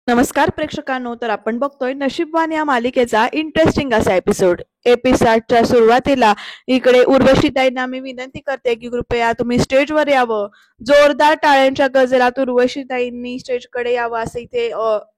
नमस्कार प्रेक्षकांनो, तर आपण बघतोय नशीबवान या मालिकेचा इंटरेस्टिंग असा एपिसोडच्या सुरुवातीला इकडे उर्वशीताईंना मी विनंती करते की कृपया तुम्ही स्टेजवर यावं. जोरदार टाळ्यांच्या गजरात उर्वशीताईंनी स्टेजकडे यावं असं इथे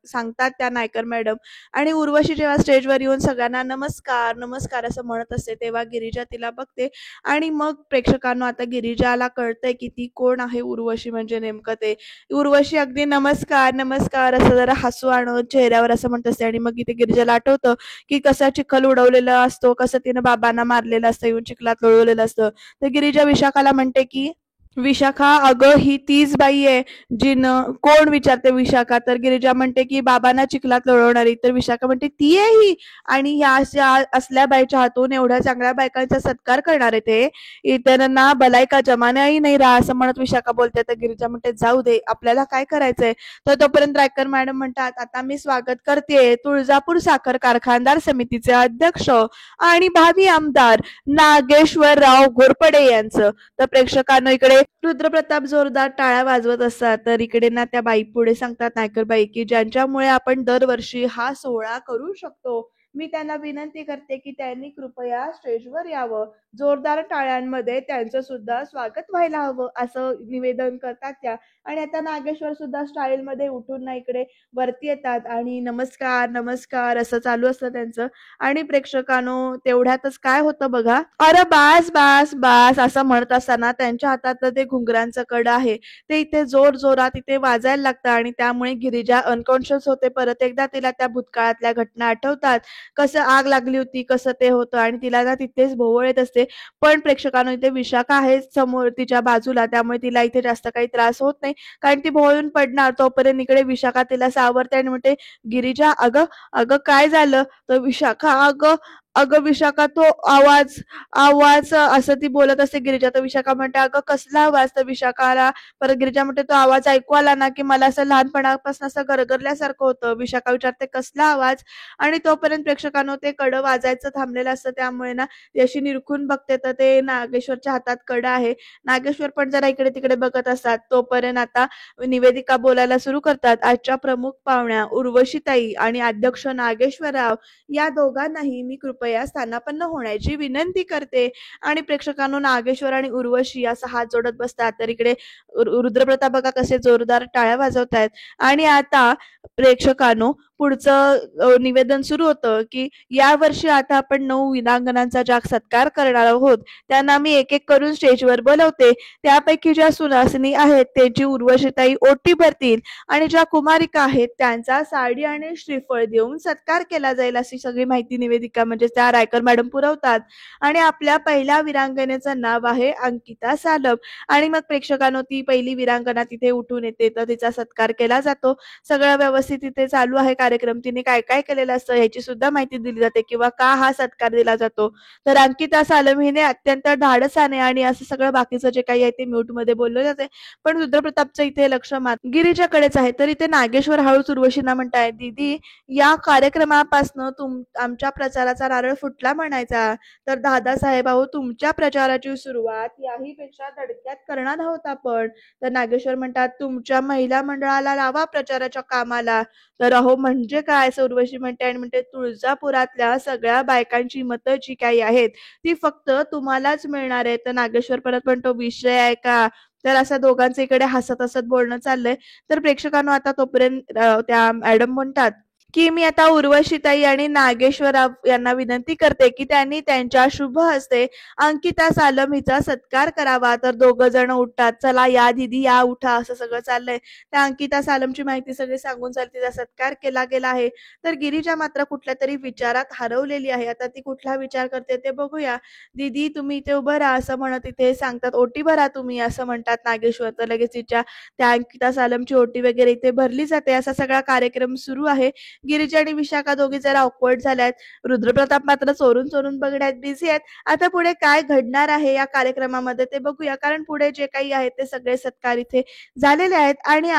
सांगतात त्या नायकर मॅडम. आणि उर्वशी जेव्हा स्टेजवर येऊन सगळ्यांना नमस्कार नमस्कार असं म्हणत असते तेव्हा गिरिजा तिला बघते. आणि मग प्रेक्षकांनो, आता गिरिजाला कळतंय की ती कोण आहे. उर्वशी म्हणजे नेमकं ते उर्वशी अगदी नमस्कार नमस्कार असं जरा हसू आणत चेहऱ्यावर असं म्हणत असते. आणि मग इथे गिरिजाला आठवतं की कसा चिखल उडवलेला असतो, कसं तिनं बाबांना मारलेलं असतं, येऊन चिखलात लोळवलेलं असतं. तर गिरिजा विशाखाला म्हणते की विशाखा, अगं ही तीच बाई आहे जिनं. कोण विचारते विशाखा. तर गिरिजा म्हणते की बाबांना चिखलात लोळवणारी. तर विशाखा म्हणते ती आहे ही. आणि ह्या अशा असल्या बाईच्या हातून एवढ्या चांगल्या बायकांचा सत्कार करणार आहे ते. इतरांना भलाई का जमाना ही नाही रहा असं म्हणत विशाखा बोलते. तर गिरिजा म्हणते जाऊ दे, आपल्याला काय करायचंय. तर तोपर्यंत रायकर मॅडम म्हणतात, आता मी स्वागत करते तुळजापूर साखर कारखानदार समितीचे अध्यक्ष आणि भावी आमदार नागेश्वरराव घोरपडे यांचं. तर प्रेक्षकांना इकडे रुद्रप्रताप जोरदार टाळ्या वाजवत असतात. तर इकडे ना त्या बाई पुढे सांगतात नायकर बाई की ज्यांच्यामुळे आपण दरवर्षी हा सोहळा करू शकतो, मी त्यांना विनंती करते की त्यांनी कृपया स्टेजवर यावं. जोरदार टाळ्यांमध्ये त्यांचं सुद्धा स्वागत व्हायला हवं असं निवेदन करतात त्या. आणि आता नागेश्वर सुद्धा स्टाईल मध्ये उठून ना इकडे वरती येतात आणि नमस्कार नमस्कार असं चालू असतं त्यांचं. आणि प्रेक्षकांनो, तेवढ्यातच काय होतं बघा, अरे बास बास बास असं म्हणत असताना त्यांच्या हातात ते घुंगरांचं कड आहे ते इथे जोर जोरात इथे वाजायला लागतं. आणि त्यामुळे गिरिजा अनकॉन्शियस होते. परत एकदा तिला त्या भूतकाळातल्या घटना आठवतात, कसं आग लागली होती, कसं ते होतं. आणि तिला ना तिथेच भोवळ येत असते. पण प्रेक्षकांनो, इथे विशाखा आहे समोर तिच्या बाजूला, त्यामुळे तिला इथे जास्त काही त्रास होत नाही, कारण ती भोळून पडणार. तोपर्यंत इकडे विशाखा तिला सावरते आणि म्हणते, गिरिजा अगं अगं काय झालं. तर विशाखा, अगं अगं विशाखा तो आवाज आवाज असं ती बोलत असते गिरिजा. तर विशाखा म्हणते अगं कसला आवाज. तर विशाखाला परत गिरिजा म्हणते तो आवाज ऐकू आला ना की मला असं लहानपणापासून असं गरगरल्यासारखं होतं. विशाखा विचारते कसला आवाज. आणि तोपर्यंत प्रेक्षकांनो ते कडं वाजायचं थांबलेलं असतं, त्यामुळे ना ती अशी निरखून बघते तर ते नागेश्वरच्या हातात कडं आहे. नागेश्वर पण जरा इकडे तिकडे बघत असतात. तोपर्यंत आता निवेदिका बोलायला सुरू करतात. आजच्या प्रमुख पाहुण्या उर्वशीताई आणि अध्यक्ष नागेश्वरराव या दोघांनाही मी कृपया स्थानापन्न होण्याची विनंती करते. आणि प्रेक्षकांनो, नागेश्वर आणि उर्वशी असं हात जोडत बसतात. तर इकडे रुद्रप्रताप बघा कसे जोरदार टाळ्या वाजवतायत. आणि आता प्रेक्षकांनो, पुढचं निवेदन सुरू होतं की या वर्षी आता आपण 9 वीरांगनांचा ज्या सत्कार करणार आहोत त्यांना मी एक एक करून स्टेजवर बोलवते. त्यापैकी ज्या सुनासनी आहेत त्यांची उर्वशीताई ओटी भरतील आणि ज्या कुमारिका आहेत त्यांचा साडी आणि श्रीफळ देऊन सत्कार केला जाईल अशी सगळी माहिती निवेदिका म्हणजे त्या रायकर मॅडम पुरवतात. आणि आपल्या पहिल्या वीरांगनेचं नाव आहे अंकिता सालम. आणि मग प्रेक्षकांनो, ती पहिली वीरांगना तिथे उठून येते तर तिचा सत्कार केला जातो. सगळं व्यवस्थित तिथे चालू आहे कार्यक्रम. तिने काय काय केलेलं असतं ह्याची सुद्धा माहिती दिली जाते किंवा का हा सत्कार दिला जातो. तर अंकिता सालम हिने अत्यंत धाडसाने आणि असं सगळं बाकीचं जे काही आहे ते म्यूट मध्ये बोललं जाते. पण रुद्रप्रतापचं इथे लक्ष मात्र गिरीजाकडेच आहे. तर इथे नागेश्वर हळूच उर्वशींना म्हणताय, दीदी या कार्यक्रमापासनं आमच्या प्रचाराचा नारळ फुटला म्हणायचा. तर दादासाहेब अहो, तुमच्या प्रचाराची सुरुवात याही पेक्षा धडक्यात करणार आहोत आपण. तर नागेश्वर म्हणतात, तुमच्या महिला मंडळाला लावा प्रचाराच्या कामाला. तर अहो म्हणजे काय असं उर्वशी म्हणते. आणि म्हणते तुळजापुरातल्या सगळ्या बायकांची मतं जी काही आहेत ती फक्त तुम्हालाच मिळणार आहे. तर नागेश्वर परत म्हणतो विषय आहे का. तर असं दोघांचं इकडे हसत हसत बोलणं चाललंय. तर प्रेक्षकांनो, आता तोपर्यंत त्या मॅडम म्हणतात की मी आता उर्वशीताई आणि नागेश्वरराव यांना विनंती करते की त्यांनी त्यांच्या शुभ हस्ते अंकिता सालम हिचा सत्कार करावा. तर दोघं जण उठतात, चला या दीदी या उठा असं सगळं चाललंय. त्या अंकिता सालमची माहिती सगळी सांगून झाली, तिचा सत्कार केला गेला आहे. तर गिरिजा मात्र कुठल्या तरी विचारात हरवलेली आहे. आता ती कुठला विचार करते ते बघूया. दीदी तुम्ही इथे उभं राहा असं म्हणत इथे सांगतात, ओटी भरा तुम्ही असं म्हणतात नागेश्वर. तर लगेच तिच्या त्या अंकिता सालमची ओटी वगैरे इथे भरली जाते. असा सगळा कार्यक्रम सुरू आहे. गिरिजा आणि विशाखा दोघी जरा ऑकवर्ड झाल्यात. रुद्रप्रताप मात्र चोरून चोरून बघण्यात बिझी आहेत. आता पुढे काय घडणार आहे या कार्यक्रमामध्ये ते बघूया, कारण पुढे जे काही आहे ते सगळे सत्कार इथे झालेले आहेत. आणि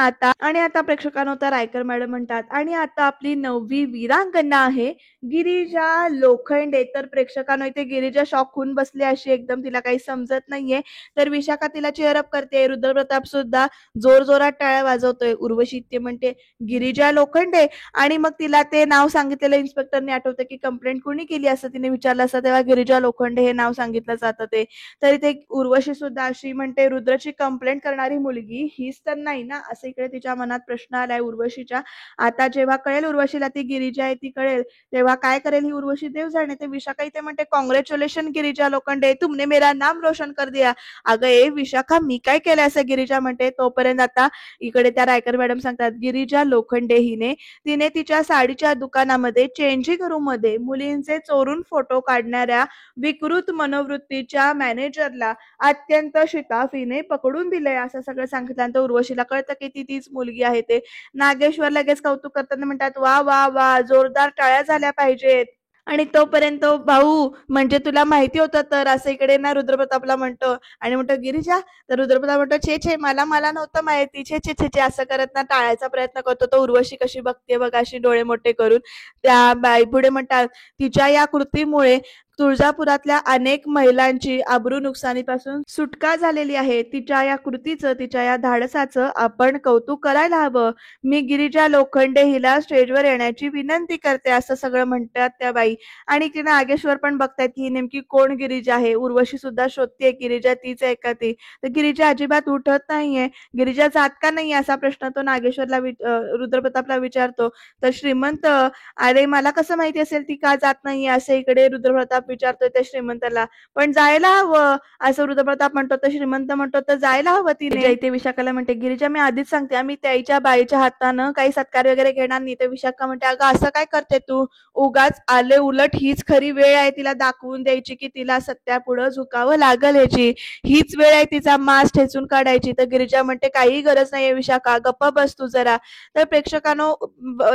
आता प्रेक्षकांनो तर रायकर मॅडम म्हणतात, आणि आता आपली 9वी वीरांगना आहे गिरिजा लोखंडे. तर प्रेक्षकांनो इथे गिरिजा शॉक होऊन बसली, अशी एकदम तिला काही समजत नाहीये. तर विशाखा तिला चेअरअप करते. रुद्रप्रताप सुद्धा जोरजोरात टाळ्या वाजवतोय. उर्वशी ते म्हणते गिरिजा लोखंडे, आणि मग तिला ते नाव सांगितलेलं इन्स्पेक्टरने आठवतं की कंप्लेंट कुणी केली असं तिने विचारलं असतं, तेव्हा गिरिजा लोखंडे हे नाव सांगितलं जातं ते. तर इथे उर्वशी सुद्धा अशी म्हणते रुद्रची कंप्लेंट करणारी मुलगी हीच तर नाही ना, असं इकडे तिच्या मनात प्रश्न आलाय उर्वशीच्या. आता जेव्हा कळेल उर्वशीला ती गिरिजा आहे ती कळेल, तेव्हा काय करेल ही उर्वशी देव जाणे. ते विशाखा इथे म्हणते कॉंग्रॅच्युलेशन गिरिजा लोखंडे, तुमने मेरा नाम रोशन कर दिया. अगं ए विशाखा, मी काय केलं असं गिरिजा म्हणते. तोपर्यंत आता इकडे त्या रायकर मॅडम सांगतात गिरिजा लोखंडे तिने तिच्या साडीच्या दुकानामध्ये चेंजिंग रूम मध्ये मुलींचे चोरून फोटो काढणाऱ्या विकृत मनोवृत्तीच्या मॅनेजरला अत्यंत शिताफीने पकडून दिले असं सगळं सांगितल्यानंतर उर्वशीला कळतं की ती तीच मुलगी आहे. ते नागेश्वर लगेच कौतुक करताना म्हणतात वा वा वा, जोरदार टाळ्या झाल्या पाहिजेत. आणि तोपर्यंत भाऊ म्हणजे तुला माहिती होतं तर, असं इकडे ना रुद्रप्रतापला म्हणतो. आणि म्हणतो गिरिजा, तर रुद्रप्रताप म्हणतो छे छे, मला मला नव्हतं माहिती, छे छे छे छे, असं करत ना टाळायचा प्रयत्न करतो. तो उर्वशी कशी बघते बघ अशी डोळे मोठे करून. त्या बाई पुढे म्हणतात तिच्या या कृतीमुळे तुळजापुरातल्या अनेक महिलांची अब्रू नुकसानीपासून सुटका झालेली आहे. तिच्या या कृतीचं, तिच्या या धाडसाचं आपण कौतुक करायला हवं. मी गिरिजा लोखंडे हिला स्टेजवर येण्याची विनंती करते असं सगळं म्हणतात त्या बाई. आणि तिने नागेश्वर पण बघतायत की ही नेमकी कोण गिरिजा आहे. उर्वशी सुद्धा शोधते गिरिजा तीच आहे का ती. तर गिरिजा अजिबात उठत नाहीये. गिरिजा जात का नाही असा प्रश्न तो नागेश्वरला रुद्रप्रतापला विचारतो. तर श्रीमंत, अरे मला कसं माहिती असेल ती का जात नाहीये असं इकडे रुद्रप्रताप विचारतोय त्या श्रीमंताला. पण जायला हवं असं रुद्रप्रताप म्हणतो. तर श्रीमंत म्हणतो तर जायला हवं तिने. इथे विशाखाला म्हणते गिरिजा मी आधीच सांगते आम्ही त्याच्या बाईच्या हातानं काही सत्कार वगैरे घेणार नाही. तर विशाखा म्हणते अगं असं काय करते तू, उगाच आले, उलट हीच खरी वेळ आहे तिला दाखवून द्यायची की तिला सत्यापुढं झुकावं लागल ह्याची. हीच वेळ आहे तिचा मास ठेचून काढायची. तर गिरिजा म्हणते काही गरज नाहीये विशाखा, गप्पा बस तू जरा. तर प्रेक्षकांनो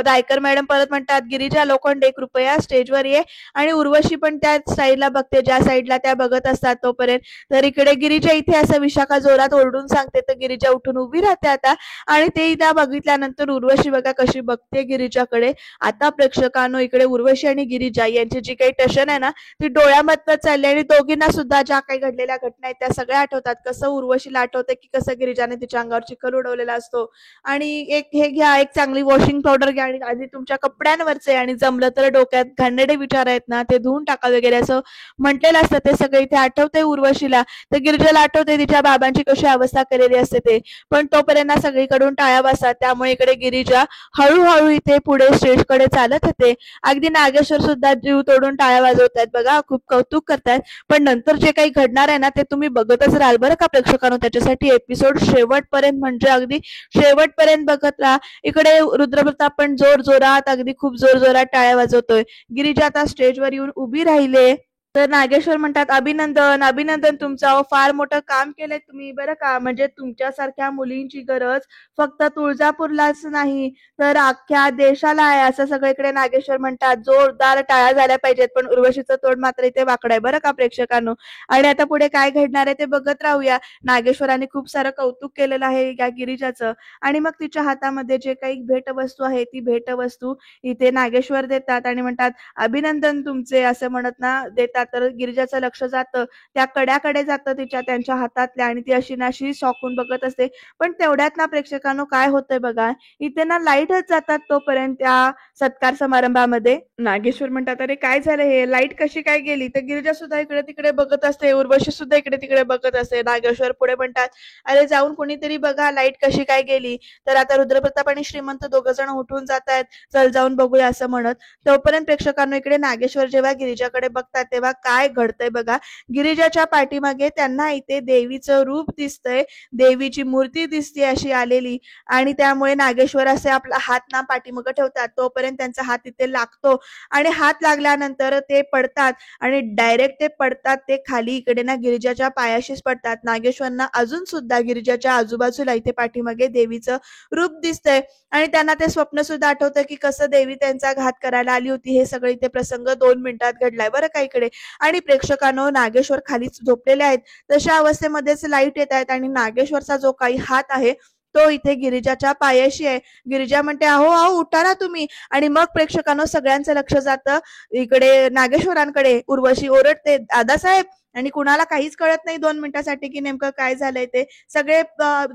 रायकर मॅडम परत म्हणतात गिरिजा लोखंडे कृपया स्टेजवर ये. आणि उर्वशी पण त्या साईडला बघते ज्या साईडला त्या बघत असतात तोपर्यंत. तर इकडे गिरिजा इथे असं विशाखा जोरात ओरडून सांगते. तर गिरिजा उठून उभी राहते आता. आणि ते त्या बघितल्यानंतर उर्वशी बघा कशी बघते गिरिजाकडे. आता प्रेक्षकांनो इकडे उर्वशी आणि गिरिजा यांची जी काही टशन आहे ना ती डोळ्यामधनं चालली. आणि दोघींना सुद्धा ज्या काही घडलेल्या घटना आहेत त्या सगळ्या आठवतात. कसं उर्वशीला आठवतं की कसं गिरिजाने तिच्या अंगावर चिखल उडवलेला असतो. आणि एक हे घ्या, एक चांगली वॉशिंग पावडर घ्या आणि आधी तुमच्या कपड्यांवरचे, आणि जमलं तर डोक्यात घाणेरडे विचार आहेत ना ते धुवून टाका वगैरे असं म्हटलेलं असतं. ते सगळं इथे आठवतंय उर्वशीला. तर गिरिजाला आठवते तिच्या बाबांची कशी अवस्था केलेली असते ते. पण तोपर्यंत सगळीकडून टाळ्या वाजतात. त्यामुळे इकडे गिरिजा हळूहळू इथे पुढे स्टेजकडे चालत होते. अगदी नागेश्वर सुद्धा जीव तोडून टाळ्या वाजवत आहेत बघा, खूप कौतुक करतायत. पण नंतर जे काही घडणार आहे ना ते तुम्ही बघतच राहाल बरं का प्रेक्षकांनो. त्याच्यासाठी एपिसोड शेवटपर्यंत म्हणजे अगदी शेवटपर्यंत बघत राहा. इकडे रुद्रप्रताप पण जोर जोरात, अगदी खूप जोर जोरात टाळ्या वाजवतोय. गिरिजा आता स्टेजवर येऊन उभी राहिले. तर नागेश्वर म्हणतात अभिनंदन अभिनंदन, तुमचं फार मोठं काम केलंय तुम्ही बरं का. म्हणजे तुमच्यासारख्या मुलींची गरज फक्त तुळजापूरलाच नाही तर अख्ख्या देशाला आहे असं सगळीकडे नागेश्वर म्हणतात. जोरदार टाळ्या झाल्या पाहिजेत. पण उर्वशीचं तोंड मात्र इथे वाकडं आहे बरं का प्रेक्षकांनो. आणि आता पुढे काय घडणार आहे ते बघत राहूया. नागेश्वराने खूप सारं कौतुक केलेलं आहे या गिरिजाचं. आणि मग तिच्या हातामध्ये जे काही भेटवस्तू आहे ती भेटवस्तू इथे नागेश्वर देतात आणि म्हणतात अभिनंदन तुमचे असं म्हणत ना देतात. तर गिरिजाचं लक्ष जातं त्या कड्याकडे जातं तिच्या त्यांच्या हातातल्या, आणि ती अशी नाशी शॉकून बघत असते. पण तेवढ्यात ना प्रेक्षकांनो काय होतंय बघा, इथे ना लाईटच जातात तोपर्यंत त्या सत्कार समारंभामध्ये. नागेश्वर म्हणतात अरे काय झालं हे, लाईट कशी काय गेली. तर गिरिजा सुद्धा इकडे तिकडे बघत असते. उर्वशी सुद्धा इकडे तिकडे बघत असते. नागेश्वर पुढे म्हणतात अरे जाऊन कोणीतरी बघा लाईट कशी काय गेली. तर आता रुद्रप्रताप आणि श्रीमंत दोघ जण उठून जात आहेत. चल जाऊन बघूया असं म्हणत. तोपर्यंत प्रेक्षकांनो इकडे नागेश्वर जेव्हा गिरिजाकडे बघतात तेव्हा काय घडतंय बघा. गिरिजाच्या पाठीमागे त्यांना इथे देवीचं रूप दिसतंय, देवीची मूर्ती दिसते अशी आलेली. आणि त्यामुळे नागेश्वर असे आपला हात ना पाठीमागं ठेवतात. तोपर्यंत त्यांचा हात तिथे लागतो आणि हात लागल्यानंतर ते पडतात आणि डायरेक्ट ते पडतात ते खाली इकडे ना गिरिजाच्या पायाशीच पडतात. नागेश्वरना अजून सुद्धा गिरिजाच्या आजूबाजूला इथे पाठीमागे देवीचं रूप दिसतंय आणि त्यांना ते स्वप्न सुद्धा आठवतं की कसं देवी त्यांचा घात करायला आली होती. हे सगळे इथे प्रसंग 2 मिनिटात घडलाय बरं का इकडे. आणि प्रेक्षकांनो, नागेश्वर खालीच झोपलेले आहेत. तशा अवस्थेमध्येच लाईट येत आहेत आणि नागेश्वरचा जो काही हात आहे तो इथे गिरिजाच्या पायाशी आहे. गिरिजा म्हणते, अहो अहो उठा ना तुम्ही. आणि मग प्रेक्षकांनो सगळ्यांचं लक्ष जातं इकडे नागेश्वरांकडे. उर्वशी ओरडते, दादासाहेब. आणि कुणाला काहीच कळत नाही 2 मिनिटासाठी की नेमकं काय झालंय ते. सगळे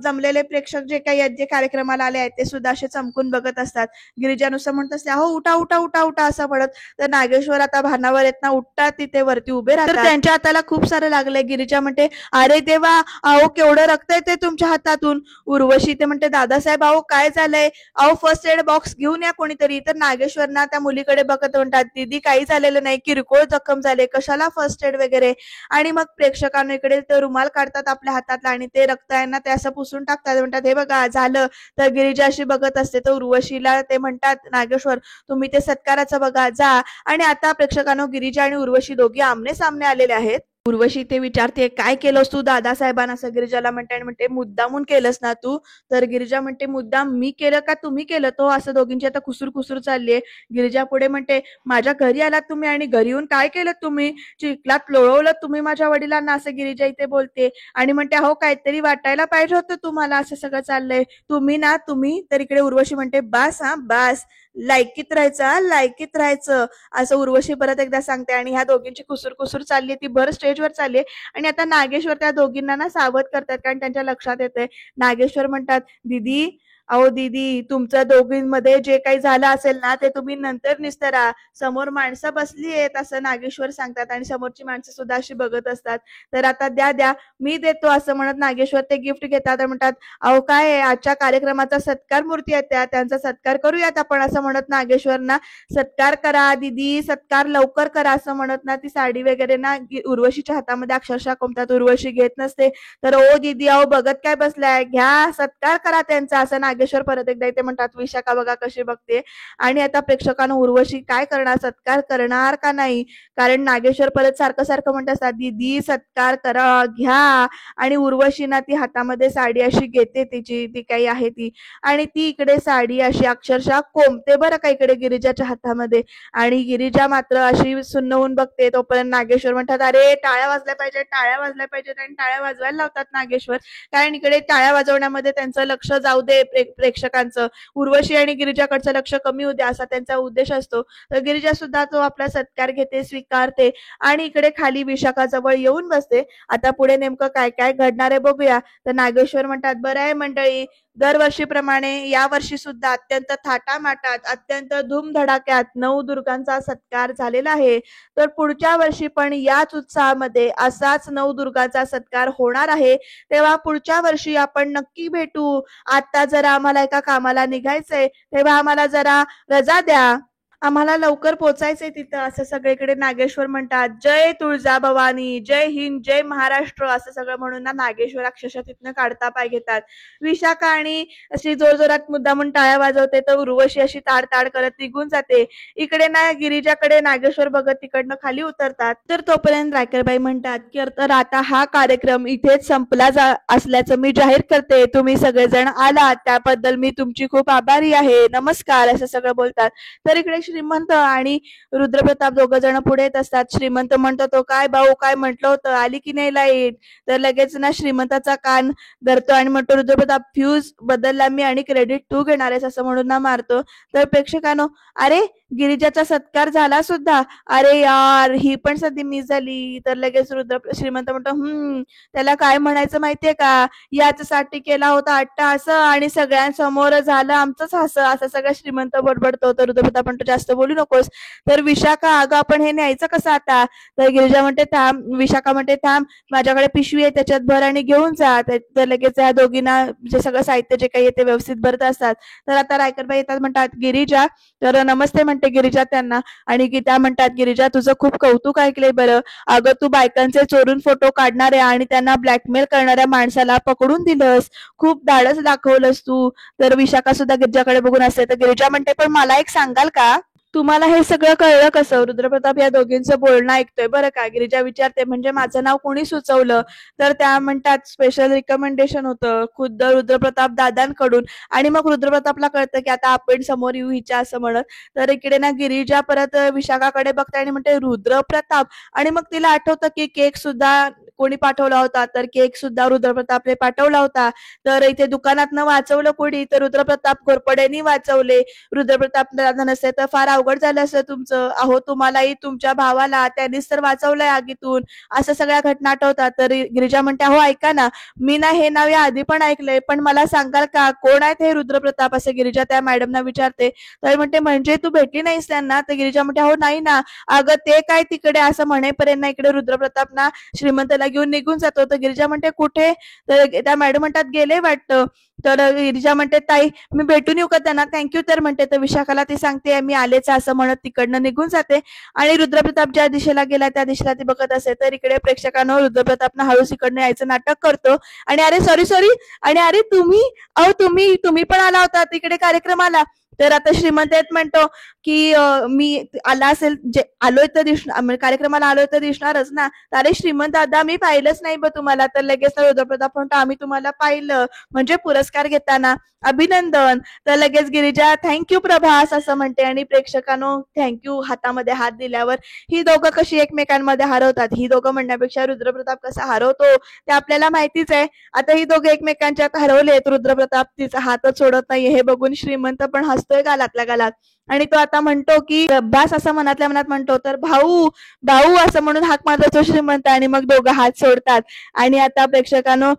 जमलेले प्रेक्षक जे काही आहेत, जे कार्यक्रमाला आले आहेत, ते सुद्धा असे चमकून बघत असतात. गिरिजा नुसतं म्हणत असते, अहो उठा उठा उठा उठा असं म्हणत. तर नागेश्वर आता भानावर येत ना उठतात, तिथे वरती उभे राहतात. तर त्यांच्या हाताला खूप सारं लागलंय. गिरिजा म्हणते, अरे देवा, अहो केवढं रक्त येते तुमच्या हातातून. उर्वशी ते म्हणते, दादासाहेब अहो काय झालंय, अहो फर्स्ट एड बॉक्स घेऊन या कोणीतरी. तर नागेश्वर ना त्या मुलीकडे बघत म्हणतात, दीदी काही झालेलं नाही, किरकोळ जखम झाले, कशाला फर्स्ट एड वगैरे. आणि मग प्रेक्षकांना इकडे ते रुमाल काढतात आपल्या हातातला आणि ते रक्त आहे ना ते असं पुसून टाकतात. म्हणतात, हे बघा झालं. तर गिरिजा अशी बघत असते. तर उर्वशीला ते म्हणतात, नागेश्वर तुम्ही ते सत्काराचं बघा जा. आणि आता प्रेक्षकांनो गिरिजा आणि उर्वशी दोघी आमने सामने आलेले आहेत. उर्वशी ते विचारते, काय केलंस तू दादासाहेबांना. असं गिरिजाला म्हणते आणि म्हणते, मुद्दामून केलंस ना तू. तर गिरिजा म्हणते, मुद्दाम मी केलं का तुम्ही केलं तो. असं दोघींची आता कुसूर कुसूर चाललीये. गिरिजा पुढे म्हणते, माझ्या घरी आलात तुम्ही आणि घरी येऊन काय केलं तुम्ही, चिखलात लोळवलं तुम्ही माझ्या वडिलांना. असं गिरिजा इथे बोलते आणि म्हणते, अहो काहीतरी वाटायला पाहिजे होतं तुम्हाला. असं सगळं चाललंय तुम्ही ना तुम्ही. तर इकडे उर्वशी म्हणते, बास हा बास, लायकीत राहायचं लायकीत राहायचं. असं उर्वशी परत एकदा सांगते आणि ह्या दोघींची कुसूर कुसूर चालली, ती भर स्टेजवर चालली. आणि आता नागेश्वर त्या दोघींना ना सावध करतात, कारण त्यांच्या लक्षात येतंय. नागेश्वर म्हणतात, दीदी अहो दीदी, तुमच्या दोघींमध्ये जे काही झालं असेल ना ते तुम्ही नंतर निस्तरा, समोर माणसं बसली आहेत. असं नागेश्वर सांगतात आणि समोरची माणसं सुद्धा अशी बघत असतात. तर आता द्या द्या मी देतो असं म्हणत नागेश्वर ते गिफ्ट घेतात आणि म्हणतात, अहो काय आहे, आजच्या कार्यक्रमाचा सत्कार मूर्ती आहेत त्यांचा सत्कार करूयात आपण. असं म्हणत नागेश्वर ना सत्कार करा दीदी, सत्कार लवकर करा असं म्हणत ना ती साडी वगैरे ना उर्वशीच्या हातामध्ये अक्षरशः कोंबतात. उर्वशी घेत नसते. तर ओ दीदी अहो बघत काय बसलाय, घ्या सत्कार करा त्यांचा. असं नागेश्वर परत एकदा इथे म्हणतात. विशाखा बघा कशी बघते. आणि आता प्रेक्षकांना उर्वशी काय करणार, सत्कार करणार का नाही. कारण नागेश्वर परत सारखं सारखं म्हणत असतात, दीदी सत्कार करा घ्या. आणि उर्वशी ना ती हातामध्ये साडी अशी घेते तिची ती काही आहे ती. आणि ती इकडे साडी अशी अक्षरशः कोंबते बरं का इकडे गिरिजाच्या हातामध्ये. आणि गिरिजा मात्र अशी सुन्न होऊन बघते. तोपर्यंत नागेश्वर म्हणतात, अरे टाळ्या वाजल्या पाहिजे टाळ्या वाजल्या पाहिजेत. आणि टाळ्या वाजवायला लावतात नागेश्वर. कारण इकडे टाळ्या वाजवण्यामध्ये त्यांचं लक्ष जाऊ दे प्रेक्षकांचं, उर्वशी आणि गिरिजाकडचं लक्ष कमी होऊ दे असा त्यांचा उद्देश असतो. तर गिरिजा सुद्धा तो आपला सत्कार घेते, स्वीकारते आणि इकडे खाली विशाखाजवळ येऊन बसते. आता पुढे नेमकं काय काय घडणार आहे बघूया. तर नागेश्वर म्हणतात, बरं आहे मंडळी, दरवर्षीप्रमाणे यावर्षी सुद्धा अत्यंत थाटामाटात अत्यंत धूमधडाक्यात नवदुर्गांचा सत्कार झालेला आहे. तर पुढच्या वर्षी पण याच उत्साहामध्ये असाच नवदुर्गाचा सत्कार होणार आहे. तेव्हा पुढच्या वर्षी आपण नक्की भेटू. आता जरा आम्हाला एका कामाला निघायचंय, तेव्हा आम्हाला जरा रजा द्या, आम्हाला लवकर पोचायचंय तिथं. असं सगळीकडे नागेश्वर म्हणतात. जय तुळजाभवानी, जय हिंद, जय महाराष्ट्र असं सगळं म्हणून ना नागेश्वर अक्षरशः तिथनं काढता पाय घेतात. विशाखा आणि अशी जोरजोरात मुद्दामून टाळ्या वाजवते. तर उर्वशी अशी ताड ताड करत निघून जाते. इकडे ना गिरिजाकडे नागेश्वर बघत तिकडनं खाली उतरतात. तर तोपर्यंत रायकरबाई म्हणतात की तर आता हा कार्यक्रम इथेच संपला असल्याचं मी जाहीर करते. तुम्ही सगळेजण आलात त्याबद्दल मी तुमची खूप आभारी आहे. नमस्कार असं सगळं बोलतात. तर इकडे श्रीमंत आणि रुद्रप्रताप दोघ जण पुढे येत असतात. श्रीमंत म्हणतो, तो काय भाऊ काय म्हटलं होतं, आली की नाही लाईट. तर लगेच ना श्रीमंताचा कान धरतो आणि म्हणतो, रुद्रप्रताप फ्यूज बदलला मी आणि क्रेडिट तू घेणार आहेस असं म्हणून ना मारतो. तर प्रेक्षकांनो, अरे गिरिजाचा सत्कार झाला सुद्धा, अरे यार ही पण सध्या मिस झाली. तर लगेच श्रीमंत म्हणतो, त्याला काय म्हणायचं माहितीये का, याच्यासाठी केला होता अट्टहास आणि सगळ्यांसमोर झालं आमचंच हसं. असं सगळं श्रीमंत बडबडतो. तर रुद्रप्रताप म्हणतो, जास्त बोलू नकोस. तर विशाखा, अगं आपण हे न्यायचं कसं आता. तर गिरिजा म्हणते थांब, विशाखा म्हणते थांब, माझ्याकडे पिशवी आहे त्याच्यात भर आणि घेऊन जा. तर लगेच या दोघींना जे सगळं साहित्य जे काही ते व्यवस्थित भरत असतात. तर आता रायकरबाई येतात, म्हणतात गिरिजा. तर नमस्ते म्हणतात म्हणते गिरिजा त्यांना. आणि त्या म्हणतात, गिरिजा तुझं खूप कौतुक ऐकलंय बरं. अगं तू बायकांचे चोरून फोटो काढणाऱ्या आणि त्यांना ब्लॅकमेल करणाऱ्या माणसाला पकडून दिलंस. खूप धाडस दाखवलंस तू. तर विशाखा सुद्धा गिरिजाकडे बघून असते. तर गिरिजा म्हणते, पण मला एक सांगाल का, तुम्हाला हे सगळं कळलं कसं? रुद्रप्रताप या दोघींचं बोलणं ऐकतोय बरं का. गिरिजा विचारते, म्हणजे माझं नाव कोणी सुचवलं? तर त्या म्हणतात, स्पेशल रिकमेंडेशन होतं खुद्द रुद्रप्रताप दादांकडून. आणि मग रुद्रप्रतापला कळतं की आता आपण समोर येऊ हिच्या असं म्हणत. तर इकडे ना गिरिजा परत विशाखाकडे बघते आणि म्हणते, रुद्रप्रताप. आणि मग तिला आठवतं की केक सुद्धा कोणी पाठवला होता, तर केक सुद्धा रुद्रप्रतापने पाठवला होता. तर इथे दुकानातनं वाचवलं कोणी, तर रुद्रप्रताप घोरपड्यांनी वाचवले. रुद्रप्रताप दादा नसते तर फार अवघड झालं असतं तुमचं. अहो तुम्हालाही तुमच्या भावाला त्यांनीच तर वाचवलंय आगीतून. असं सगळ्या घटना आठवतात. तर गिरिजा म्हणते, अहो ऐका ना, मी ना हे नाव या आधी पण ऐकलंय, पण मला सांगाल का कोण आहेत हे रुद्रप्रताप? असे गिरिजा त्या मॅडमना विचारते. तर म्हणते, म्हणजे तू भेटली नाहीस त्यांना? तर गिरिजा म्हणते, हो नाही ना. अगं ते काय तिकडे, असं म्हणेपर्यंत ना इकडे रुद्रप्रताप ना श्रीमंतला घेऊन निघून जातो. तर गिरिजा म्हणते, कुठे? तर त्या मॅडम म्हणतात, गेले वाटतं. तर गिरिजा म्हणते, ताई मी भेटून येऊ का त्यांना? थँक्यू तर म्हणते. तर विशाखाला ती सांगते, मी आलेच असं म्हणत तिकडनं निघून जाते. आणि रुद्रप्रताप ज्या दिशेला गेला त्या दिशेला ती बघत असते. तर इकडे प्रेक्षकांनो रुद्रप्रतापनं हळूच इकडनं यायचं नाटक करतो. आणि अरे सॉरी सॉरी, आणि अरे तुम्ही, अहो तुम्ही तुम्ही पण आला होता तिकडे कार्यक्रमाला. तर आता श्रीमंत म्हणतो की मी आला असेल, जे आलोय तर दिसणार, कार्यक्रमाला आलोय तर दिसणारच ना. अरे श्रीमंत दादा मी पाहिलंच नाही बघ तुम्हाला. तर लगेच रुद्रप्रताप म्हणतो, आम्ही तुम्हाला पाहिलं, म्हणजे पुरस्कार घेताना. अभिनंदन. तर लगेच गिरिजा, थँक्यू प्रभास असं म्हणते. आणि प्रेक्षकांनो थँक्यू हातामध्ये हात दिल्यावर ही दोघं कशी एकमेकांमध्ये हरवतात, ही दोघं म्हणण्यापेक्षा रुद्रप्रताप कसा हरवतो ते आपल्याला माहितीच आहे. आता ही दोघं एकमेकांच्यात हरवलेत. रुद्रप्रताप तिचा हातच सोडत नाहीये हे बघून श्रीमंत पण हसतोय गालातल्या गालात. आणि तो आता म्हणतो की प्रभास, असं मनातल्या मनात म्हणतो. तर भाऊ भाऊ असं म्हणून हाक मारतो तो श्रीमंत. आणि मग दोघं हात सोडतात. आणि आता प्रेक्षकांनो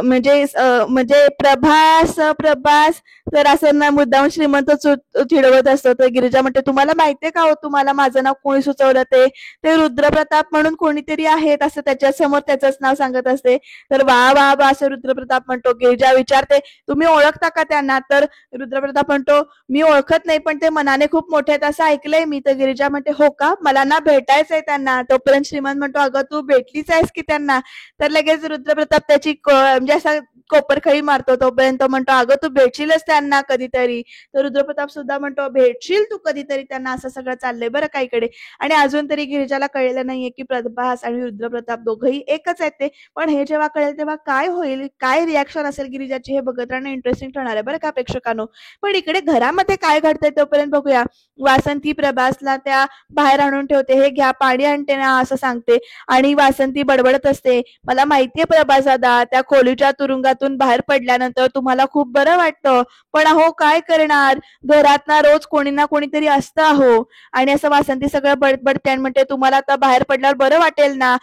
म्हणजे प्रभास प्रभास, तर असं ना मुद्दाम श्रीमंत चिडवत असतो. तर गिरिजा म्हणते, तुम्हाला माहितीये का हो, तुम्हाला माझं नाव कोणी सुचवलं ते? ते रुद्रप्रताप म्हणून कोणीतरी आहेत, असं त्याच्या समोर त्याचंच नाव सांगत असते. तर वा वा वा असं रुद्रप्रताप म्हणतो. गिरिजा विचारते, तुम्ही ओळखता का त्यांना? तर रुद्रप्रताप म्हणतो, मी ओळखत नाही, पण ते मनाने खूप मोठे आहेत असं ऐकलंय मी. तर गिरिजा म्हणते, हो का, मला ना भेटायचंय त्यांना. तोपर्यंत श्रीमंत म्हणतो, अगं तू भेटलीच आहेस की त्यांना? तर लगेच रुद्रप्रताप त्याची म्हणजे असा कोपरखळी मारतो. तोपर्यंत म्हणतो, अगं तू भेटशीलच त्यांना कधीतरी. तर रुद्रप्रताप सुद्धा म्हणतो, भेटशील तू कधीतरी त्यांना. असं सगळं चाललंय बरं का इकडे. आणि अजून तरी गिरिजाला कळलेलं नाहीये की प्रभास आणि रुद्रप्रताप दोघंही एकच आहेत ते. पण हे जेव्हा कळेल तेव्हा काय होईल, काय रिॲक्शन असेल गिरिजाची, हे बघत राहणं इंटरेस्टिंग ठरणार आहे बरं का प्रेक्षकांनो. पण इकडे घरामध्ये काय घडतंय तोपर्यंत बघूया. वासंती प्रभासला त्या बाहेर आणून ठेवते. हे घ्या पाणी आणते ना असं सांगते. आणि वासंती बडबडत असते, मला माहितीये प्रभास दादा, त्या खोलीच्या तुरुंगातून बाहेर पडल्यानंतर तुम्हाला खूप बरं वाटतं, पण अहो काय करणार, घरात ना रोज कोणी ना कोणीतरी असतं अहो. आणि असं वासंती सगळं बडबडते आणि म्हणते, तुम्हाला आता बाहेर पडल्यावर बरं वाटेल ना?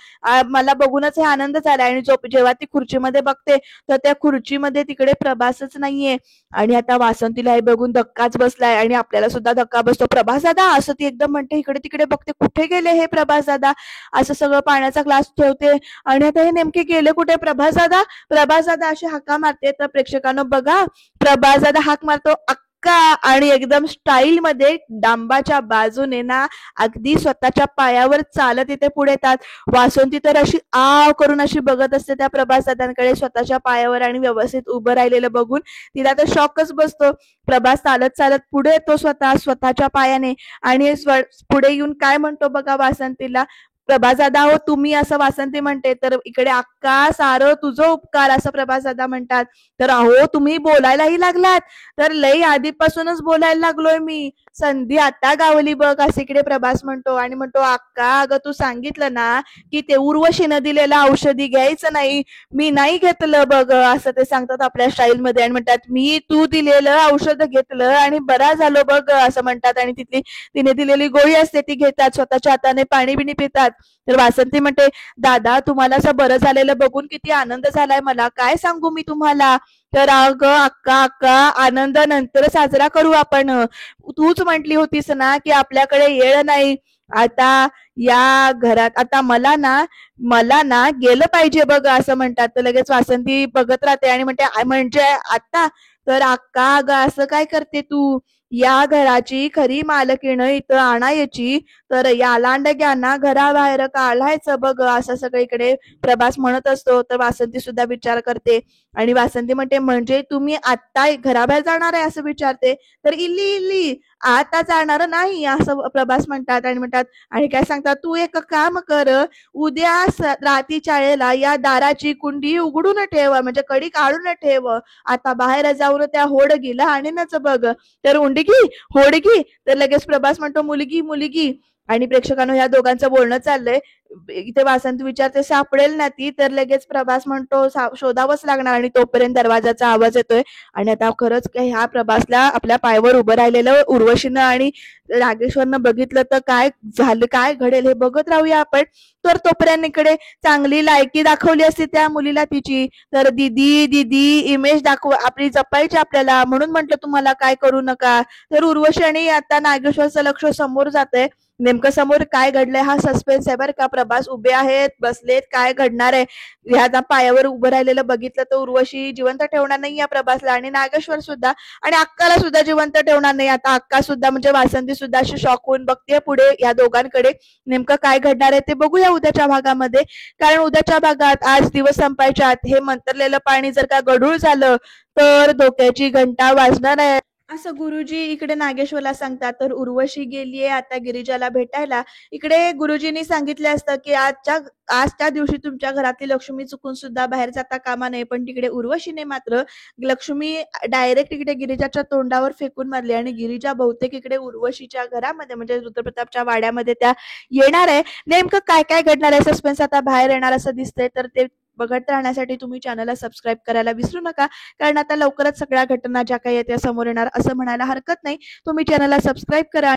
मला बघूनच हे आनंद झाला. आणि जेव्हा ती खुर्चीमध्ये बघते तर त्या खुर्चीमध्ये तिकडे प्रभासच नाहीये. आणि आता वासंतीला हे बघून धक्काच बसलाय. आणि आपल्याला सुद्धा धक्का बसतो. प्रभास दादा असं ती एकदम म्हणते. इकडे तिकडे बघते, कुठे गेले हे प्रभास दादा? असं सगळं पाण्याचा ग्लास ठेवते. आणि आता हे नेमके गेले कुठे? प्रभास दादा प्रभास दादा अशी हाका मारते. तर प्रेक्षकांनो बघा, प्रभास दादा हाक मारतो अक्का, आणि एकदम स्टाईल मध्ये डांबाच्या बाजूने ना अगदी स्वतःच्या पायावर चालत इथे पुढे येतात. वासंती तर अशी आव करून अशी बघत असते त्या प्रभास दादांकडे स्वतःच्या पायावर आणि व्यवस्थित उभं राहिलेलं बघून. तिला तर शॉकच बसतो. प्रभास चालत चालत पुढे येतो स्वतःच्या पायाने. आणि पुढे येऊन काय म्हणतो बघा वासंतीला, प्रभास दादा हो तुम्ही, असं वासंती म्हणते. तर इकडे अक्का सारं तुझं उपकार असं प्रभास दादा म्हणतात. तर अहो तुम्ही बोलायलाही लागलात? तर लई आधीपासूनच बोलायला लागलोय मी, संधी आता गावली बघ असं इकडे प्रभास म्हणतो. आणि म्हणतो, अक्का अगं तू सांगितलं ना की ते उर्वशीनं दिलेलं औषधी घ्यायचं नाही, मी नाही घेतलं बघ असं ते सांगतात आपल्या स्टाईल मध्ये. आणि म्हणतात, मी तू दिलेलं औषध घेतलं आणि बरा झालो बघ असं म्हणतात. आणि तिने दिलेली गोळी असते ती घेतात, स्वतःच्या हाताने पाणी बिणी पितात. तर वासंती म्हणते, दादा तुम्हाला असं बरं झालेलं बघून किती आनंद झालाय मला, काय सांगू मी तुम्हाला. तर अगं अक्का अक्का, आनंद नंतर साजरा करू आपण. तूच म्हटली होतीस ना की आपल्याकडे येळ नाही आता या घरात. आता मला ना गेलं पाहिजे बघ असं म्हणतात. तर लगेच वासंती बघत राहते आणि म्हणते, म्हणजे आता? तर अक्का अगं असं काय करते तू? या घराची खरी मालकीण इथं आणायची, तर या लांडग्यांना घराबाहेर काढायचं बघ, असं सगळीकडे प्रभास म्हणत असतो. तर वासंती सुद्धा विचार करते आणि वासंती म्हणते, म्हणजे तुम्ही आत्ता घराबाहेर जाणार आहे असं विचारते. तर इल्ली इल्ली आता जाणार नाही असं प्रभास म्हणतात आणि म्हणतात आणि काय सांगतात, तू एक काम कर, उद्या रात्रीच्या वेळेला या दाराची कुंडी उघडून ठेव, म्हणजे कडी काढून ठेव. आता बाहेर जाऊन त्या होडगीला आणीनच बघ. तर उंडगी होडगी, तर लगेच प्रभास म्हणतो मुलगी मुलगी. आणि प्रेक्षकांनो ह्या दोघांचं बोलणं चाललंय. इथे वासंत विचारते सापडेल ना ती, तर लगेच प्रभास म्हणतो शोधावंच लागणार आणि तोपर्यंत दरवाजाचा आवाज येतोय. आणि आता खरंच काय ह्या प्रभासला आपल्या पायावर उभं राहिलेलं उर्वशीनं आणि रागेश्वरनं बघितलं तर काय झालं, काय घडेल हे बघत राहूया आपण. तर तोपर्यंत इकडे चांगली लायकी दाखवली असती त्या मुलीला तिची, तर दीदी दीदी इमेज दाखव आपली जपायची आपल्याला, म्हणून म्हटलं तुम्हाला काय करू नका. तर उर्वशी आणि आता नागेश्वरचं लक्ष समोर जातंय. नेमकं समोर काय घडलंय हा सस्पेन्स आहे बरं का. प्रभास उभे आहेत, बसलेत, काय घडणार आहे ह्या पायावर उभं राहिलेलं बघितलं तर उर्वशी जिवंत ठेवणार नाही या प्रभासला, आणि नागेश्वर सुद्धा आणि अक्काला सुद्धा जिवंत ठेवणार नाही. आता अक्का सुद्धा म्हणजे वासंती सुद्धा अशी शॉक होऊन बघते पुढे या दोघांकडे. नेमकं काय घडणार आहे ते बघूया उद्याच्या भागामध्ये. कारण उद्याच्या भागात आज दिवस संपायच्या आत हे मंतरलेलं पाणी जर का गढूळ झालं तर धोक्याची घंटा वाजणार आहे असं गुरुजी इकडे नागेश्वरला सांगतात. तर उर्वशी गेलीये आता गिरिजाला भेटायला. इकडे गुरुजींनी सांगितले असतं की आजच्या दिवशी तुमच्या घरातली लक्ष्मी चुकून सुद्धा बाहेर जाता कामा नये, पण तिकडे उर्वशीने मात्र लक्ष्मी डायरेक्ट इकडे गिरिजाच्या तोंडावर फेकून मारली आणि गिरिजा बहुतेक इकडे उर्वशीच्या घरामध्ये म्हणजे रुद्रप्रतापच्या वाड्यामध्ये त्या येणार आहे. नेमकं काय काय घडणार आहे सस्पेन्स आता बाहेर येणार असं दिसतंय. तर ते बघत राहण्यासाठी तुम्ही चॅनलला सबस्क्राईब करायला विसरू नका, कारण आता लवकरच सगळ्या घटना ज्या काही आहेत त्या समोर येणार असं म्हणायला हरकत नाही. तुम्ही चॅनलला सबस्क्राईब करा.